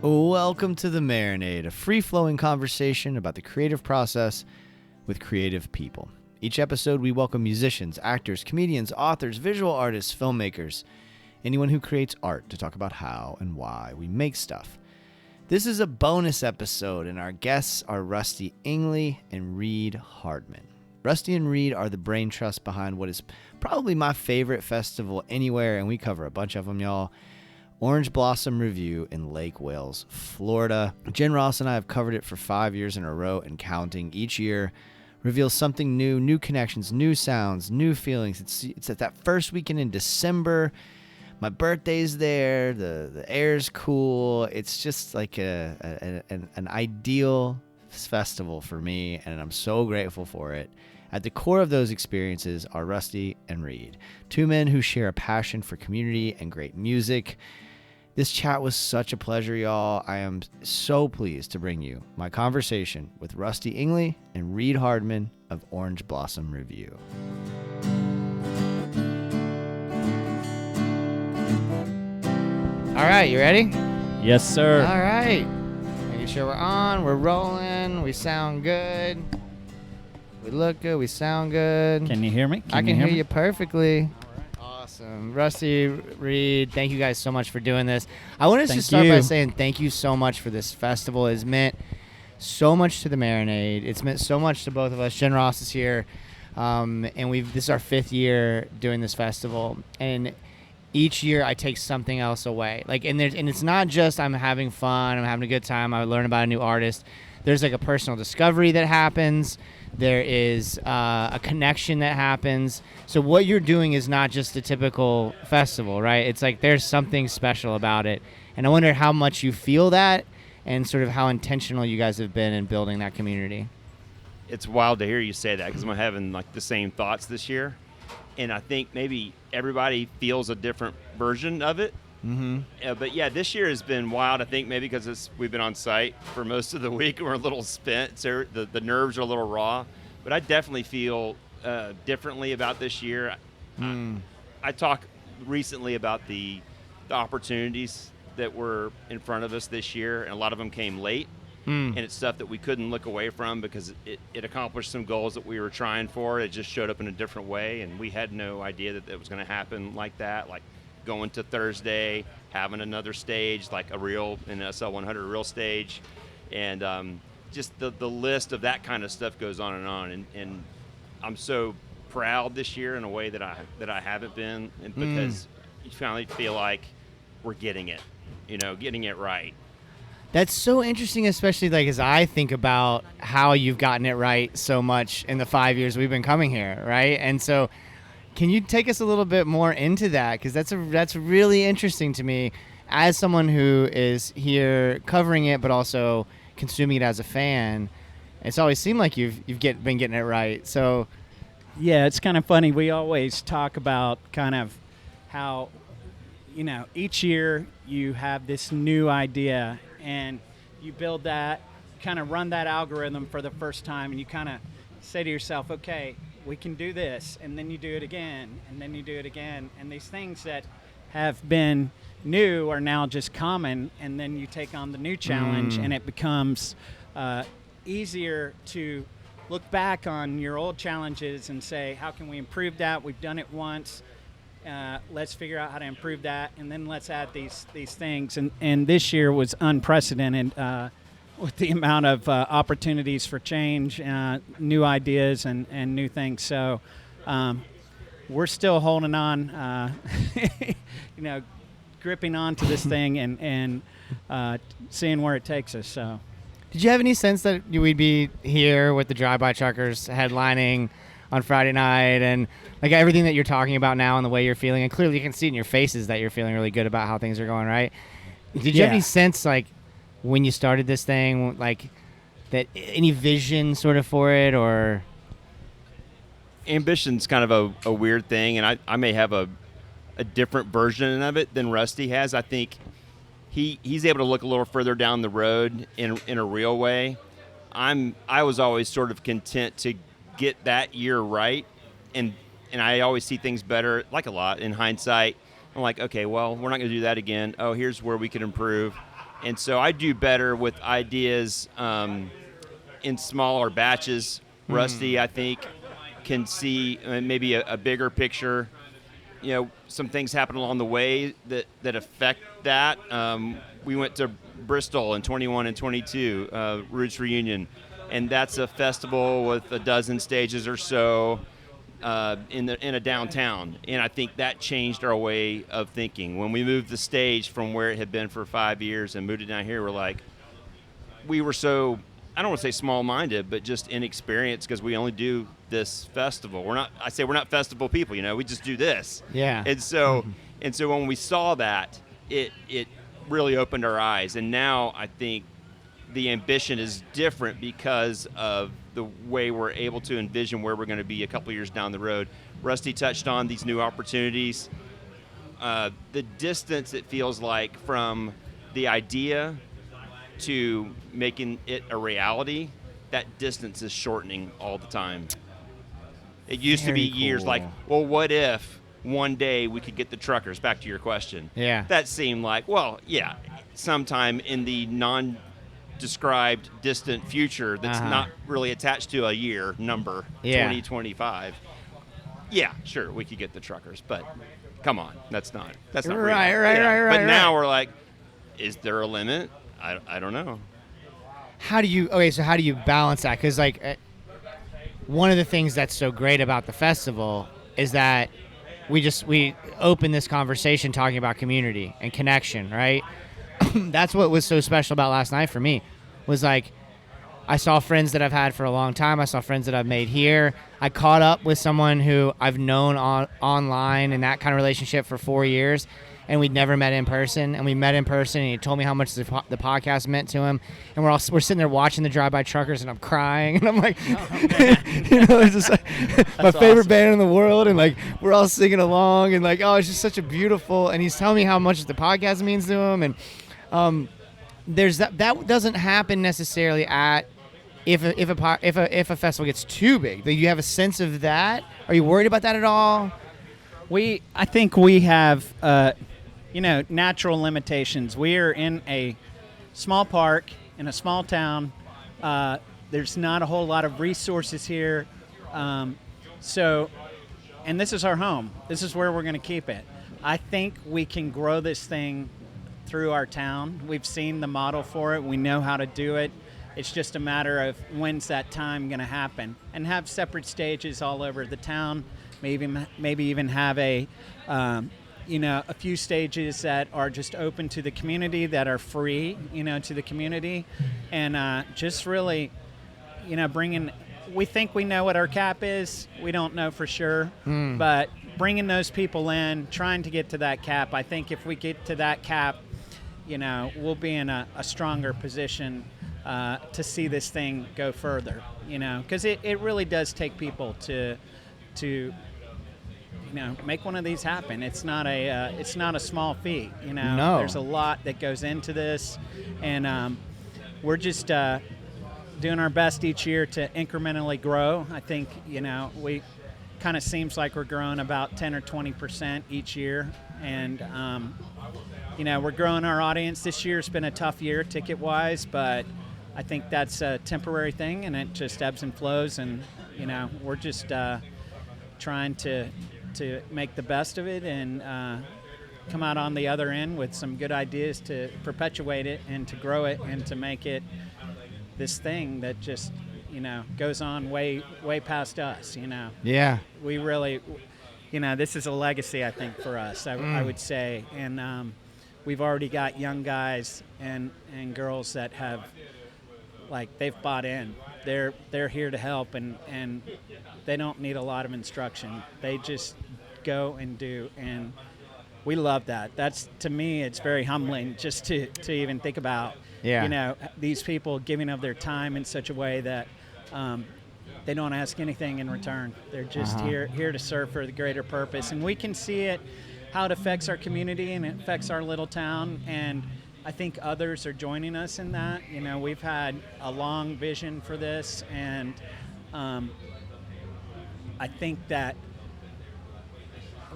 Welcome to the Marinade, a free-flowing conversation about the creative process with creative people. Each episode, we welcome musicians, actors, comedians, authors, visual artists, filmmakers, anyone who creates art to talk about how and why we make stuff. This is a bonus episode, and our guests are Rusty Ingley and Reid Hardman. Rusty and Reid are the brain trust behind what is probably my favorite festival anywhere, and we cover a bunch of them, y'all. Orange Blossom Revue in Lake Wales, Florida. Jenn Ross and I have covered it for 5 years in a row and counting. Each year reveals something new, new connections, new sounds, new feelings. It's at that first weekend in December. My birthday's there. The air's cool. It's just like an ideal festival for me, and I'm so grateful for it. At the core of those experiences are Rusty and Reid, two men who share a passion for community and great music. This chat was such a pleasure, y'all. I am so pleased to bring you my conversation with Rusty Ingley and Reid Hardman of Orange Blossom Revue. All right, you ready? Yes, sir. All right. Making sure we're on, we're rolling, we sound good. We look good, we sound good. Can you hear me? I can hear you perfectly. Awesome. Rusty, Reid, thank you guys so much for doing this. I want to start by saying thank you so much for this festival. It's meant so much to the Marinade. It's meant so much to both of us. Jenn Ross is here, and this is our 5th year doing this festival. And each year I take something else away. And it's not just I'm having fun, I'm having a good time, I learn about a new artist. There's like a personal discovery that happens. There is a connection that happens. So what you're doing is not just a typical festival, right? It's like there's something special about it. And I wonder how much you feel that and sort of how intentional you guys have been in building that community. It's wild to hear you say that because I'm having like the same thoughts this year. And I think maybe everybody feels a different version of it. Mm-hmm. But yeah, this year has been wild. I think maybe because we've been on site for most of the week. We're a little spent, so the nerves are a little raw. But I definitely feel differently about this year. I talked recently about the opportunities that were in front of us this year, and a lot of them came late. And it's stuff that we couldn't look away from because it accomplished some goals that we were trying for. It just showed up in a different way, and we had no idea that it was going to happen like that. Like going to Thursday, having another stage, like an SL100 real stage, and just the list of that kind of stuff goes on and on. And I'm so proud this year in a way that I haven't been, and because you finally feel like we're getting it, getting it right. That's so interesting, especially as I think about how you've gotten it right so much in the 5 years we've been coming here, right? And so can you take us a little bit more into that? Because that's really interesting to me as someone who is here covering it but also consuming it as a fan. It's always seemed like you've been getting it right. So yeah, it's kind of funny. We always talk about kind of how, each year you have this new idea and you build that, kind of run that algorithm for the first time, and you kind of say to yourself, okay, we can do this, and then you do it again, and then you do it again, and these things that have been new are now just common, and then you take on the new challenge, and it becomes easier to look back on your old challenges and say, how can we improve that? We've done it once. Let's figure out how to improve that, and then let's add these things. And this year was unprecedented with the amount of opportunities for change, new ideas, and new things. So we're still holding on, gripping onto this thing and seeing where it takes us. So, did you have any sense that we'd be here with the Drive-By Truckers headlining on Friday night and everything that you're talking about now and the way you're feeling? And clearly you can see it in your faces that you're feeling really good about how things are going, right? Did you have any sense when you started this thing, that any vision sort of for it, or? Ambition's kind of a weird thing, and I may have a different version of it than Rusty has. I think he's able to look a little further down the road in a real way. I was always sort of content to get that year right, and I always see things better, a lot in hindsight. I'm like, okay, well, we're not going to do that again. Oh, here's where we could improve. And so I do better with ideas in smaller batches. Rusty, I think, can see maybe a bigger picture. Some things happen along the way that affect that. We went to Bristol in 21 and 22, Roots Reunion, and that's a festival with a dozen stages or so in a downtown. And I think that changed our way of thinking. When we moved the stage from where it had been for 5 years and moved it down here, we were so, I don't want to say small-minded, but just inexperienced because we only do this festival. We're not festival people, we just do this. Yeah. And so when we saw that, it really opened our eyes. And now I think the ambition is different because of the way we're able to envision where we're going to be a couple years down the road. Rusty touched on these new opportunities. The distance, it feels like, from the idea to making it a reality, that distance is shortening all the time. It used to be years like, well, what if one day we could get the truckers, back to your question. Yeah. That seemed like, well, yeah, sometime in the non-described distant future that's not really attached to a year number, 2025. Yeah, sure, we could get the truckers, but come on, that's not right, real. Right. But now we're like, is there a limit? I don't know. How do you balance that? Because one of the things that's so great about the festival is that we open this conversation talking about community and connection, right? That's what was so special about last night for me, was I saw friends that I've had for a long time. I saw friends that I've made here. I caught up with someone who I've known online and that kind of relationship for 4 years, and we'd never met in person. And we met in person, and he told me how much the podcast meant to him. And we're sitting there watching the Drive-By Truckers, and I'm crying, and I'm like, it's just my favorite band in the world, and we're all singing along, and it's just such a beautiful. And he's telling me how much the podcast means to him, and there's that doesn't happen necessarily at if a festival gets too big. Do you have a sense of that? Are you worried about that at all? I think we have natural limitations. We are in a small park in a small town. There's not a whole lot of resources here, and this is our home. This is where we're going to keep it. I think we can grow this thing through our town. We've seen the model for it. We know how to do it. It's just a matter of when's that time going to happen, and have separate stages all over the town. Maybe even have a few stages that are just open to the community, that are free, to the community, and just really, bringing. We think we know what our cap is. We don't know for sure, but bringing those people in, trying to get to that cap. I think if we get to that cap, we'll be in a stronger position to see this thing go further. Because it really does take people to make one of these happen. It's not a small feat. No. There's a lot that goes into this, and we're just doing our best each year to incrementally grow. I think we kind of seems like we're growing about 10 or 20% each year, and we're growing our audience. This year's been a tough year ticket-wise, but I think that's a temporary thing, and it just ebbs and flows, and we're just trying to make the best of it and come out on the other end with some good ideas to perpetuate it and to grow it and to make it this thing that just goes on way past us. Yeah. We really, this is a legacy, I think, for us. I would say, and we've already got young guys and girls that have they've bought in. They're here to help, and they don't need a lot of instruction. They just go and do, and we love that. That's, to me, it's very humbling just to even think about. Yeah. These people giving of their time in such a way that they don't ask anything in return. They're just here to serve for the greater purpose, and we can see it, how it affects our community and it affects our little town, and I think others are joining us in that. We've had a long vision for this, and I think that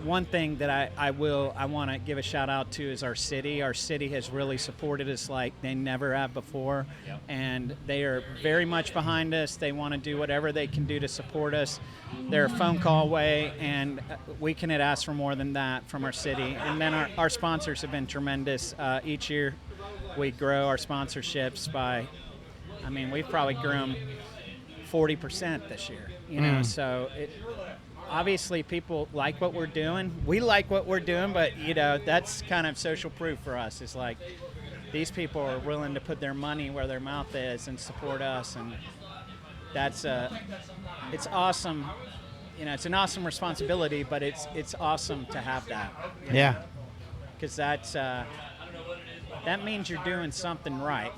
one thing that I want to give a shout out to is our city. Our city has really supported us like they never have before, and they are very much behind us. They want to do whatever they can do to support us. They're a phone call away, and we cannot ask for more than that from our city. And then our sponsors have been tremendous. Each year we grow our sponsorships by, we've probably grown 40% this year. So obviously people like what we're doing. We like what we're doing, but that's kind of social proof for us. It's like these people are willing to put their money where their mouth is and support us, and that's it's awesome. It's an awesome responsibility, but it's awesome to have that. Yeah. Because that means you're doing something right.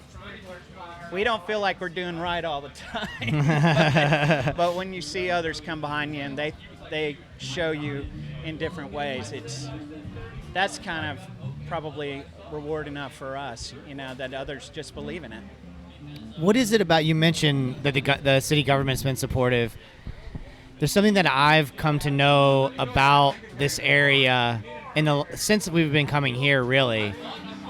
We don't feel like we're doing right all the time, but when you see others come behind you and they show you in different ways, that's kind of probably reward enough for us, that others just believe in it. What is it about, you mentioned that the city government's been supportive. There's something that I've come to know about this area since we've been coming here, really,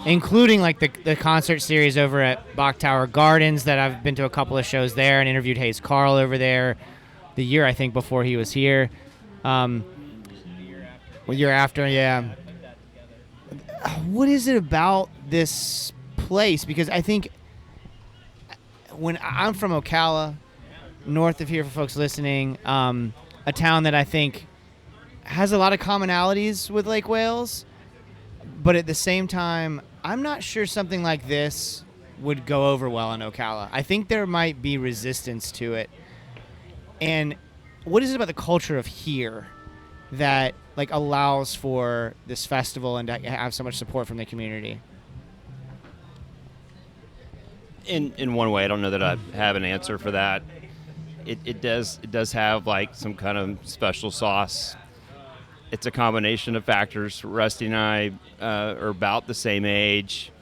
including like the concert series over at Bach Tower Gardens, that I've been to a couple of shows there and interviewed Hayes Carl over there the year, I think, before he was here. The year after, yeah. What is it about this place? Because I think when I'm from Ocala, north of here for folks listening, a town that I think has a lot of commonalities with Lake Wales, but at the same time, I'm not sure something like this would go over well in Ocala. I think there might be resistance to it. And what is it about the culture of here that like allows for this festival and to have so much support from the community? In one way, I don't know that I have an answer for that. It does have like some kind of special sauce. It's a combination of factors. Rusty and I are about the same age,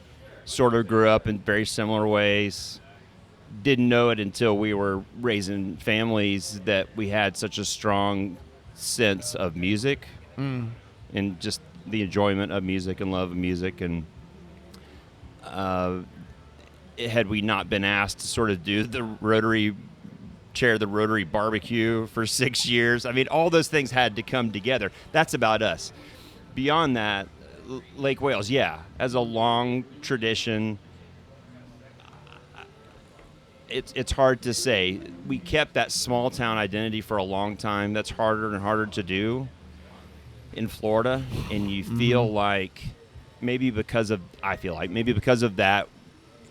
sort of grew up in very similar ways. Didn't know it until we were raising families that we had such a strong sense of music and just the enjoyment of music and love of music. And had we not been asked to sort of do the chair the Rotary barbecue for 6 years, all those things had to come together. That's about us. Beyond that, Lake Wales, has a long tradition. It's hard to say. We kept that small town identity for a long time. That's harder and harder to do in Florida, and you feel like maybe because of that,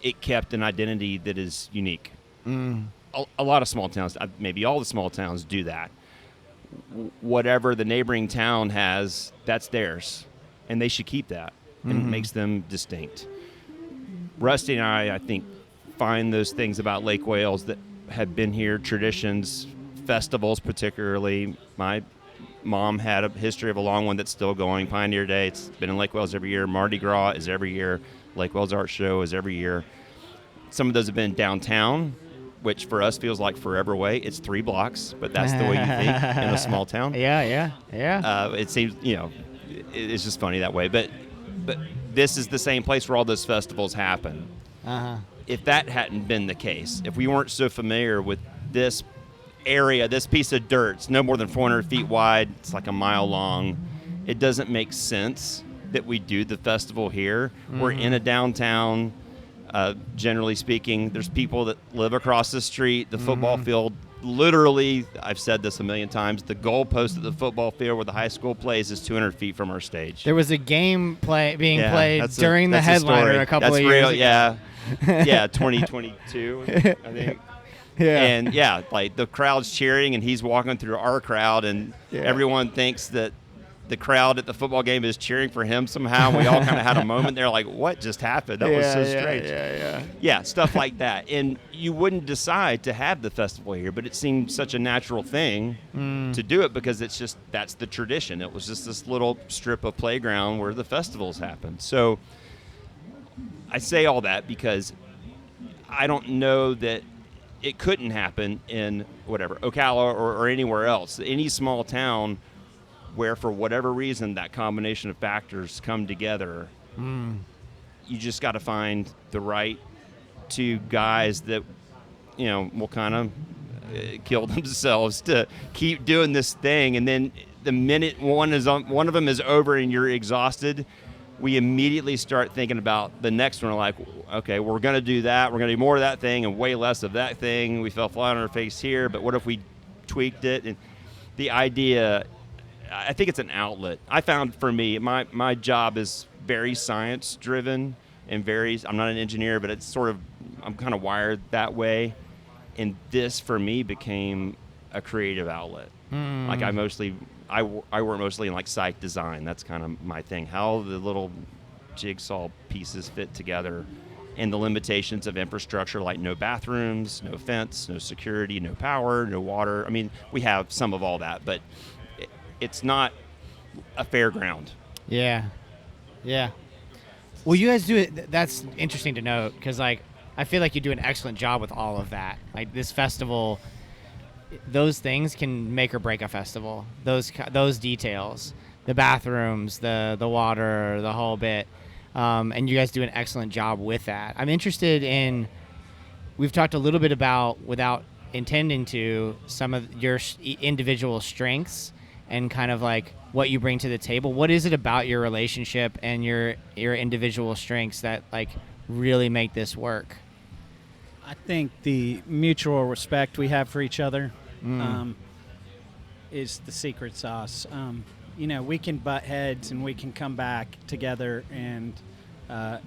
it kept an identity that is unique. A lot of small towns, maybe all the small towns do that. Whatever the neighboring town has, that's theirs, and they should keep that, and it makes them distinct. Rusty and I think, find those things about Lake Wales that have been here, traditions, festivals particularly. My mom had a history of a long one that's still going. Pioneer Day, it's been in Lake Wales every year. Mardi Gras is every year. Lake Wales Art Show is every year. Some of those have been downtown, which for us feels like forever away. It's 3 blocks, but that's the way you think in a small town. Yeah. It seems, it's just funny that way. But this is the same place where all those festivals happen. If that hadn't been the case, if we weren't so familiar with this area, this piece of dirt, it's no more than 400 feet wide, it's like a mile long, it doesn't make sense that we do the festival here. We're in a downtown. Generally speaking, there's people that live across the street. The football field, literally, I've said this a million times, the goalpost at the football field where the high school plays is 200 feet from our stage. There was a game being played during the headliner a couple of years ago. Yeah, 2022, I think. And like the crowd's cheering and he's walking through our crowd and everyone thinks that the crowd at the football game is cheering for him somehow. We all kind of had a moment there like, what just happened? That was so strange. Yeah, stuff like that. And you wouldn't decide to have the festival here, but it seemed such a natural thing to do it because that's the tradition. It was just this little strip of playground where the festivals happen. So I say all that because I don't know that it couldn't happen in whatever, Ocala or anywhere else. Any small town where for whatever reason that combination of factors come together. You just got to find the right two guys that, you know, will kind of kill themselves to keep doing this thing. And then the minute one of them is over and you're exhausted, we immediately start thinking about the next one. We're like, okay, we're going to do that. We're going to do more of that thing and way less of that thing. We fell flat on our face here, but what if we tweaked it? And the idea, I think it's an outlet. I found for me, my job is very science driven and I'm not an engineer, but it's sort of, I'm kind of wired that way. And this for me became a creative outlet. Like I work mostly in like site design. That's kind of my thing. How the little jigsaw pieces fit together and the limitations of infrastructure, like no bathrooms, no fence, no security, no power, no water. I mean, we have some of all that, but it's not a fairground. Yeah. Well, you guys do it. That's interesting to note because, like, I feel like you do an excellent job with all of that. Like this festival, those things can make or break a festival. Those details, the bathrooms, the water, the whole bit, and you guys do an excellent job with that. I'm interested in. We've talked a little bit about, without intending to, some of your individual strengths and kind of like what you bring to the table. What is it about your relationship and your individual strengths that like really make this work? I think the mutual respect we have for each other is the secret sauce. You know, we can butt heads and we can come back together, and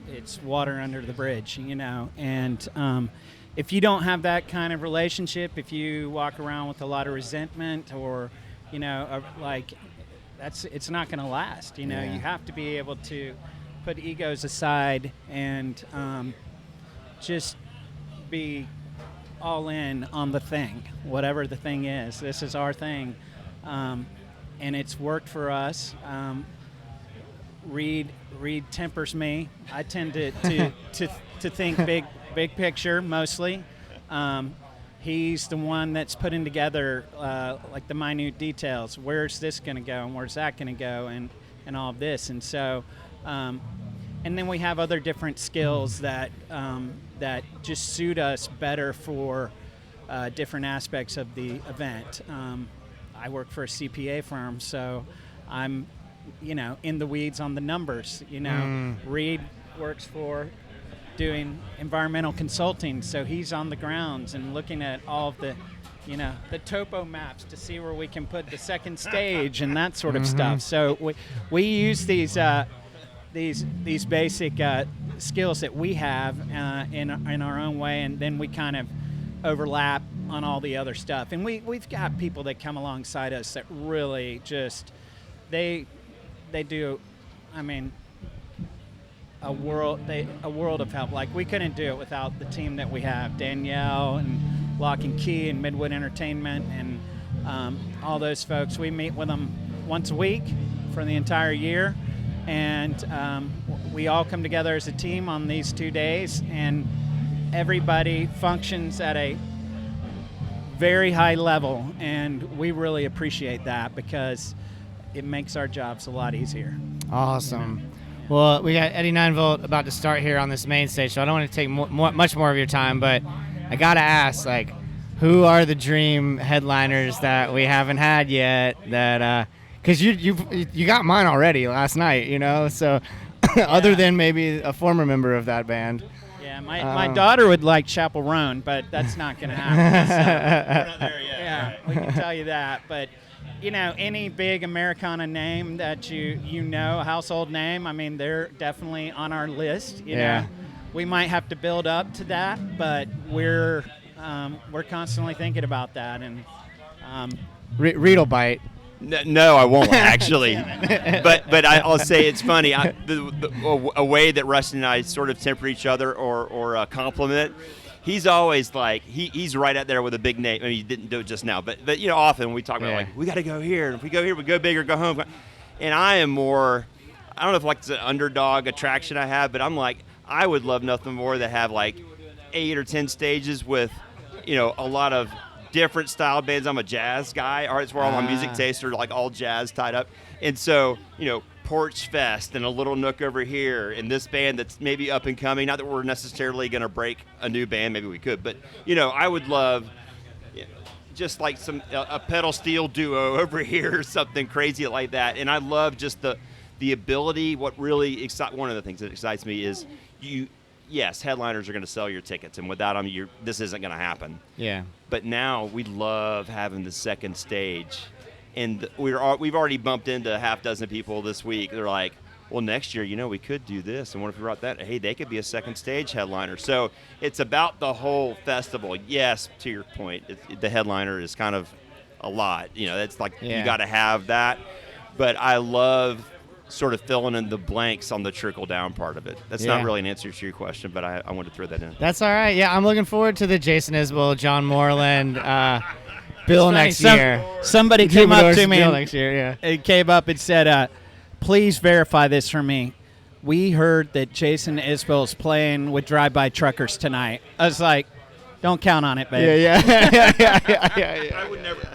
it's water under the bridge, you know. And if you don't have that kind of relationship, if you walk around with a lot of resentment or, you know, like, it's not going to last. You know, you have to be able to put egos aside and just be all in on the thing, whatever the thing is. This is our thing, and it's worked for us. Reid tempers me. I tend to think big picture mostly. He's the one that's putting together like the minute details. Where's this going to go and where's that going to go and all of this. And so, and then we have other different skills that just suit us better for different aspects of the event. I work for a CPA firm, so I'm, you know, in the weeds on the numbers. You know, Reid works for doing environmental consulting, so he's on the grounds and looking at all of the, you know, the topo maps to see where we can put the second stage and that sort of stuff. So we use these basic skills that we have in our own way, and then we kind of overlap on all the other stuff. And we've got people that come alongside us that really just they do, I mean, a world of help. Like, we couldn't do it without the team that we have, Danielle and Lock and Key and Midwood Entertainment and all those folks. We meet with them once a week for the entire year, and we all come together as a team on these 2 days, and everybody functions at a very high level, and we really appreciate that because it makes our jobs a lot easier. Awesome. You know? Well, we got Eddie 9-Volt about to start here on this main stage, so I don't want to take much more of your time, but I got to ask, like, who are the dream headliners that we haven't had yet that, because you got mine already last night, you know, so other than maybe a former member of that band. Yeah, my daughter would like Chapel Roan, but that's not going to happen. So. We're not there yet. Yeah, we can tell you that, but you know, any big Americana name that you know, a household name, I mean, they're definitely on our list. You know, we might have to build up to that, but we're constantly thinking about that. And Reid will bite. No, I won't actually. but I'll say it's funny. A way that Rusty and I sort of temper each other or compliment. He's always like, he's right out there with a big name. I mean, he didn't do it just now, but you know, often we talk about like, we got to go here. And if we go here, we go big or go home. And I am more, I don't know if like it's an underdog attraction I have, but I'm like, I would love nothing more to have like 8 or 10 stages with, you know, a lot of different style bands. I'm a jazz guy. It's where all my music tastes are like all jazz tied up. And so, Porch Fest and a little nook over here, and this band that's maybe up and coming. Not that we're necessarily going to break a new band. Maybe we could. But, I would love just like a pedal steel duo over here or something crazy like that. And I love just the ability. What really one of the things that excites me is yes, headliners are going to sell your tickets, and without them, this isn't going to happen. Yeah. But now we love having the second stage, and we've already bumped into a half dozen people this week. They're like, well, next year, we could do this, and what if we brought that? Hey, they could be a second stage headliner. So it's about the whole festival. Yes, to your point, the headliner is kind of a lot. It's like you got to have that. But I love sort of filling in the blanks on the trickle-down part of it. That's not really an answer to your question, but I wanted to throw that in. That's all right. Yeah, I'm looking forward to the Jason Isbell, John Moreland, Bill next year. Somebody came up to me Bill next year, and came up and said, please verify this for me. We heard that Jason Isbell is playing with Drive-By Truckers tonight. I was like, don't count on it, babe. Yeah.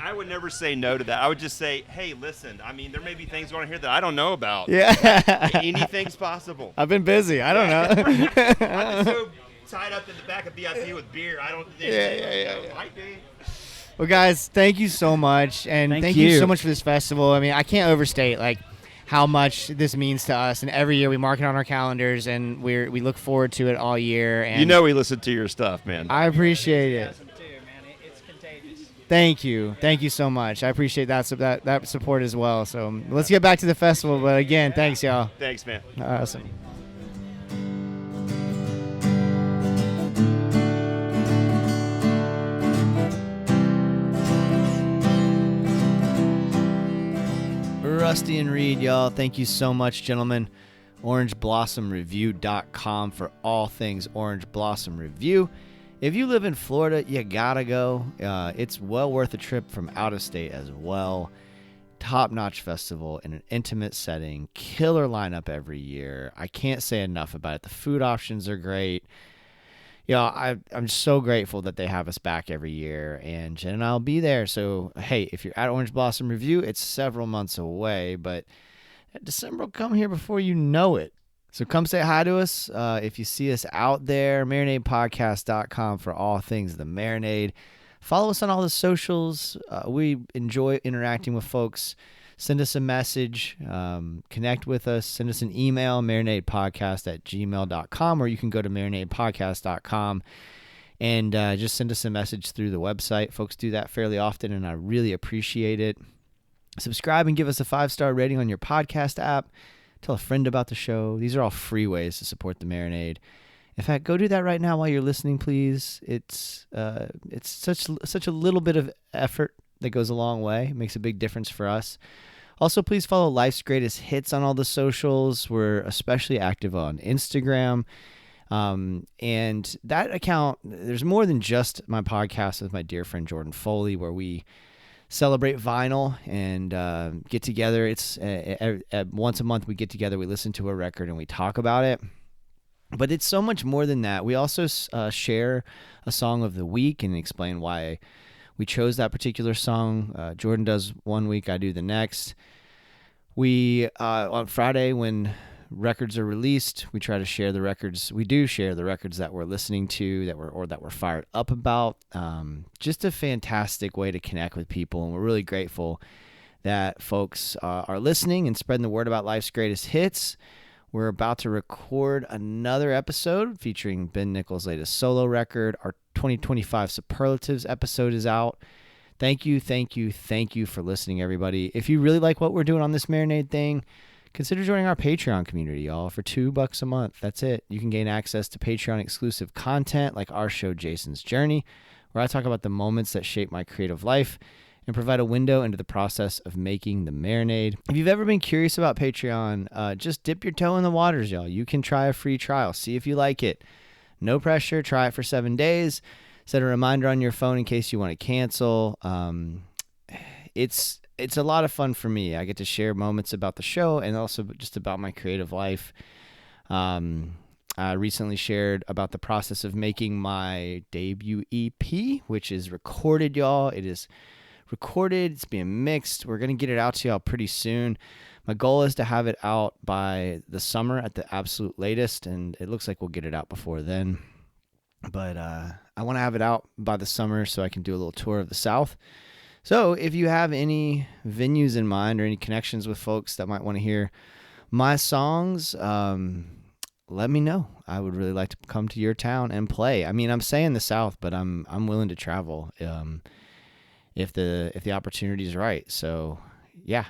I would never say no to that. I would just say, hey, listen, there may be things going on here that I don't know about. Yeah. Anything's possible. I've been busy. I don't know. I'm so tied up in the back of VIP with beer. I don't think it might be. Well, guys, thank you so much. And thank you so much for this festival. I can't overstate, how much this means to us, and every year we mark it on our calendars, and we look forward to it all year. And we listen to your stuff, man. I appreciate it. It's contagious. Thank you so much. I appreciate that support as well. So let's get back to the festival. But again, thanks, y'all. Thanks, man. Awesome. Rusty and Reid, y'all. Thank you so much, gentlemen. OrangeBlossomRevue.com for all things Orange Blossom Revue. If you live in Florida, you gotta go. It's well worth a trip from out of state as well. Top-notch festival in an intimate setting. Killer lineup every year. I can't say enough about it. The food options are great. I'm so grateful that they have us back every year, and Jen and I will be there. So, hey, if you're at Orange Blossom Revue, it's several months away, but December will come here before you know it. So come say hi to us. If you see us out there, marinadepodcast.com for all things The Marinade. Follow us on all the socials. We enjoy interacting with folks. Send us a message, connect with us, send us an email, marinadepodcast@gmail.com, or you can go to marinadepodcast.com and just send us a message through the website. Folks do that fairly often, and I really appreciate it. Subscribe and give us a 5-star rating on your podcast app. Tell a friend about the show. These are all free ways to support the Marinade. In fact, go do that right now while you're listening, please. It's such a little bit of effort that goes a long way. It makes a big difference for us. Also, please follow Life's Greatest Hits on all the socials. We're especially active on Instagram. And that account, there's more than just my podcast with my dear friend Jordan Foley, where we celebrate vinyl and get together. It's once a month we get together, we listen to a record, and we talk about it. But it's so much more than that. We also share a song of the week and explain why we chose that particular song. Jordan does one week, I do the next. We on Friday, when records are released, we try to share the records. We do share the records that we're listening to, that we're fired up about. Just a fantastic way to connect with people, and we're really grateful that folks are listening and spreading the word about Life's Greatest Hits. We're about to record another episode featuring Ben Nichols' latest solo record. Our 2025 Superlatives episode is out. Thank you for listening, everybody. If you really like what we're doing on this Marinade thing, consider joining our Patreon community, y'all, for $2 a month. That's it. You can gain access to Patreon-exclusive content like our show, Jason's Journey, where I talk about the moments that shape my creative life and provide a window into the process of making the Marinade. If you've ever been curious about Patreon, just dip your toe in the waters, y'all. You can try a free trial. See if you like it. No pressure. Try it for 7 days. Set a reminder on your phone in case you want to cancel. It's a lot of fun for me. I get to share moments about the show and also just about my creative life. I recently shared about the process of making my debut EP, which is recorded, y'all. It is recorded. It's being mixed. We're going to get it out to y'all pretty soon. My goal is to have it out by the summer at the absolute latest, and it looks like we'll get it out before then. But I want to have it out by the summer so I can do a little tour of the South. So if you have any venues in mind or any connections with folks that might want to hear my songs, let me know. I would really like to come to your town and play. I mean, I'm saying the South, but I'm willing to travel if the opportunity is right. So yeah,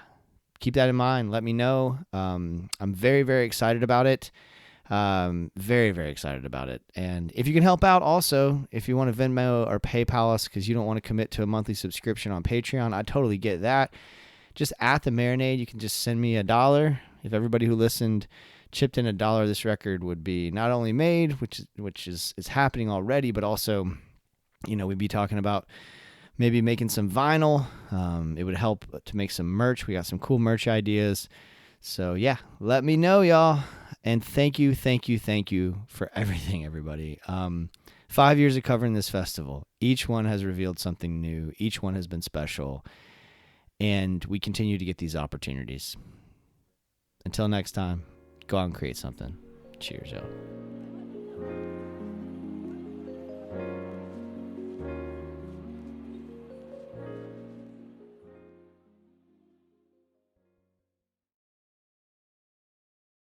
keep that in mind. Let me know. I'm very, very excited about it. Very, very excited about it. And if you can help out also, if you want to Venmo or PayPal us because you don't want to commit to a monthly subscription on Patreon, I totally get that. Just at the Marinade, you can just send me $1. If everybody who listened chipped in $1, this record would be not only made, which is happening already, but also, we'd be talking about maybe making some vinyl. It would help to make some merch. We got some cool merch ideas. So yeah, let me know, y'all. And thank you for everything, everybody. 5 years of covering this festival. Each one has revealed something new. Each one has been special. And we continue to get these opportunities. Until next time, go out and create something. Cheers, y'all.